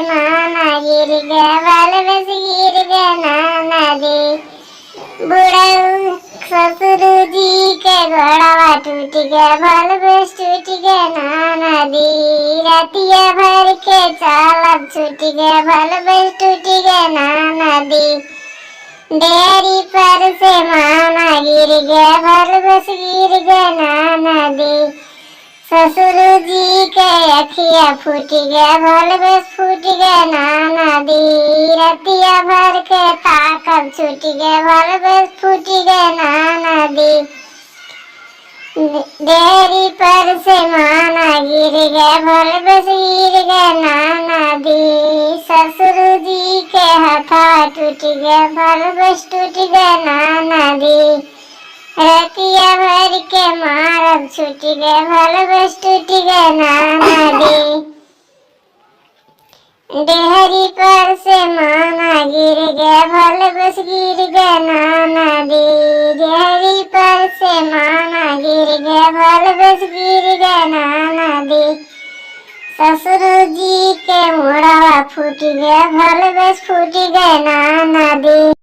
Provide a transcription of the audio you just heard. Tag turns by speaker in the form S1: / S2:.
S1: माना गिर गया बाल बस गिर गया नाना दी। बूढ़ा ससुर जी के घोड़ावा टूट गया बाल बस टूट गया नाना दी। रातिया भर के चालक छूट गया बाल बस टूट गया नाना दी। डेयरी पर से माना गिर गया बाल बस गिर गया नाना दी। ससुर जी के अखिया फूट गया बाल बस फूट गया नाना दी। रतिया भर के ताकत छूट गया बाल बस फूट गया नाना दी। डेयरी पर से माना गिर गया बाल बस गिर गया नाना दी। ससुर जी के हथा टूट गया बाल बस टूट गया नाना दी। रतिया भर के मारब छूट गया बाल बस टूट गया नाना दी। डेहरी पर से माना गिर गया बाल बस गिर गया नाना दी। डेहरी पर से माना गिर गया बाल बस गिर गया नाना दी। ससुर जी के मुड़वा फूट गया बाल बस फूट गया नाना दी।